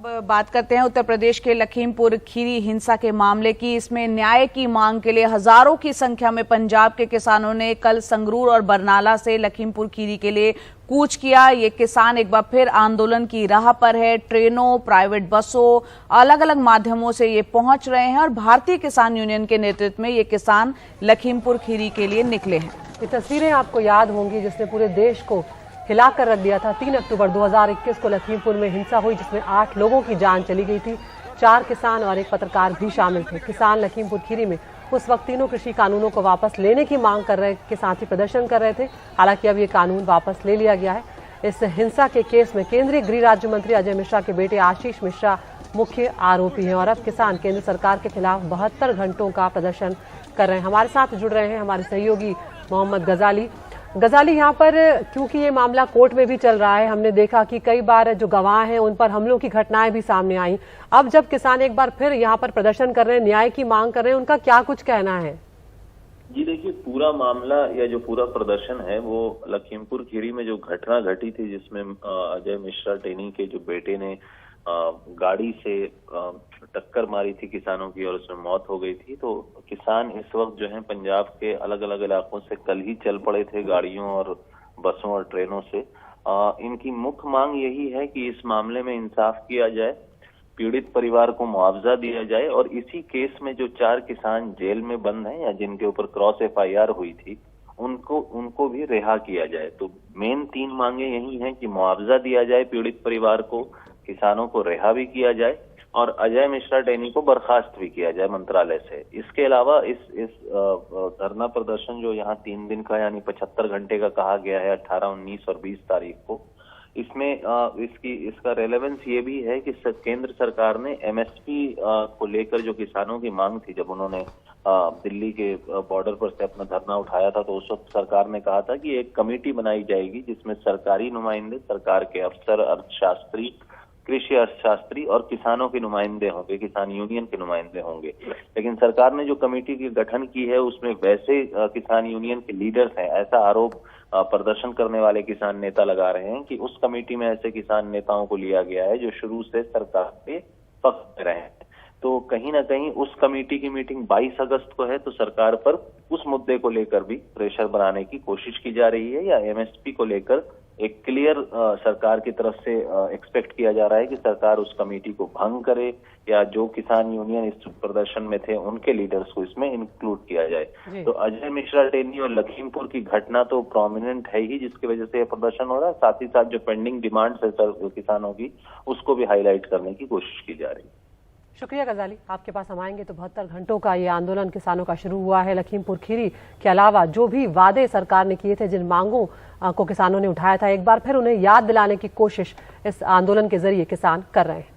अब बात करते हैं उत्तर प्रदेश के लखीमपुर खीरी हिंसा के मामले की। इसमें न्याय की मांग के लिए हजारों की संख्या में पंजाब के किसानों ने कल संगरूर और बरनाला से लखीमपुर खीरी के लिए कूच किया। ये किसान एक बार फिर आंदोलन की राह पर है। ट्रेनों, प्राइवेट बसों, अलग अलग माध्यमों से ये पहुंच रहे हैं और भारतीय किसान यूनियन के नेतृत्व में ये किसान लखीमपुर खीरी के लिए निकले हैं। ये तस्वीरें आपको याद होंगी जिसने पूरे देश को हिलाकर रख दिया था। 3 अक्टूबर 2021 को लखीमपुर में हिंसा हुई जिसमें 8 लोगों की जान चली गई थी। 4 किसान और एक पत्रकार भी शामिल थे। किसान लखीमपुर खीरी में उस वक्त तीनों कृषि कानूनों को वापस लेने की मांग कर रहे के साथ ही प्रदर्शन कर रहे थे। हालांकि अब ये कानून वापस ले लिया गया है। इस हिंसा के केस में केंद्रीय गृह राज्य मंत्री अजय मिश्रा के बेटे आशीष मिश्रा मुख्य आरोपी हैं और अब किसान केंद्र सरकार के खिलाफ 72 घंटों का प्रदर्शन कर रहे हैं। हमारे साथ जुड़ रहे हैं हमारे सहयोगी मोहम्मद गजाली। यहाँ पर क्योंकि ये मामला कोर्ट में भी चल रहा है, हमने देखा कि कई बार जो गवाह हैं उन पर हमलों की घटनाएं भी सामने आई। अब जब किसान एक बार फिर यहाँ पर प्रदर्शन कर रहे हैं, न्याय की मांग कर रहे हैं, उनका क्या कुछ कहना है? जी देखिए, पूरा मामला या जो पूरा प्रदर्शन है वो लखीमपुर खीरी में जो घटना घटी थी जिसमें अजय मिश्रा टेनी के जो बेटे ने गाड़ी से टक्कर मारी थी किसानों की और उसमें मौत हो गई थी। तो किसान इस वक्त जो है पंजाब के अलग अलग इलाकों से कल ही चल पड़े थे गाड़ियों और बसों और ट्रेनों से। इनकी मुख्य मांग यही है कि इस मामले में इंसाफ किया जाए, पीड़ित परिवार को मुआवजा दिया जाए और इसी केस में जो 4 किसान जेल में बंद हैं या जिनके ऊपर क्रॉस FIR हुई थी उनको भी रिहा किया जाए। तो मेन 3 मांगे यही हैं कि मुआवजा दिया जाए पीड़ित परिवार को, किसानों को रिहा भी किया जाए और अजय मिश्रा टेनी को बर्खास्त भी किया जाए मंत्रालय से। इसके अलावा इस धरना प्रदर्शन जो यहाँ 3 दिन का यानी 75 घंटे का कहा गया है 18, 19 और 20 तारीख को, इसमें इसका रेलेवेंस ये भी है कि केंद्र सरकार ने MSP को लेकर जो किसानों की मांग थी, जब उन्होंने दिल्ली के बॉर्डर पर से अपना धरना उठाया था तो उस वक्त सरकार ने कहा था कि एक कमेटी बनाई जाएगी जिसमें सरकारी नुमाइंदे, सरकार के अफसर, अर्थशास्त्री, कृषि अर्थशास्त्री और किसानों के नुमाइंदे होंगे, किसान यूनियन के नुमाइंदे होंगे। लेकिन सरकार ने जो कमेटी की गठन की है उसमें वैसे किसान यूनियन के लीडर्स हैं, ऐसा आरोप प्रदर्शन करने वाले किसान नेता लगा रहे हैं कि उस कमेटी में ऐसे किसान नेताओं को लिया गया है जो शुरू से सरकार के पक्ष में रहे हैं। तो कहीं ना कहीं उस कमेटी की मीटिंग 22 अगस्त को है, तो सरकार पर उस मुद्दे को लेकर भी प्रेशर बनाने की कोशिश की जा रही है या MSP को लेकर एक क्लियर सरकार की तरफ से एक्सपेक्ट किया जा रहा है कि सरकार उस कमेटी को भंग करे या जो किसान यूनियन इस प्रदर्शन में थे उनके लीडर्स को इसमें इंक्लूड किया जाए। तो अजय मिश्रा टेनी और लखीमपुर की घटना तो प्रोमिनेंट है ही जिसकी वजह से यह प्रदर्शन हो रहा है, साथ ही साथ जो पेंडिंग डिमांड्स है किसानों की उसको भी हाईलाइट करने की कोशिश की जा रही है। शुक्रिया गजाली, आपके पास हम आएंगे। तो 72 घंटों का ये आंदोलन किसानों का शुरू हुआ है। लखीमपुर खीरी के अलावा जो भी वादे सरकार ने किए थे, जिन मांगों को किसानों ने उठाया था, एक बार फिर उन्हें याद दिलाने की कोशिश इस आंदोलन के जरिए किसान कर रहे हैं।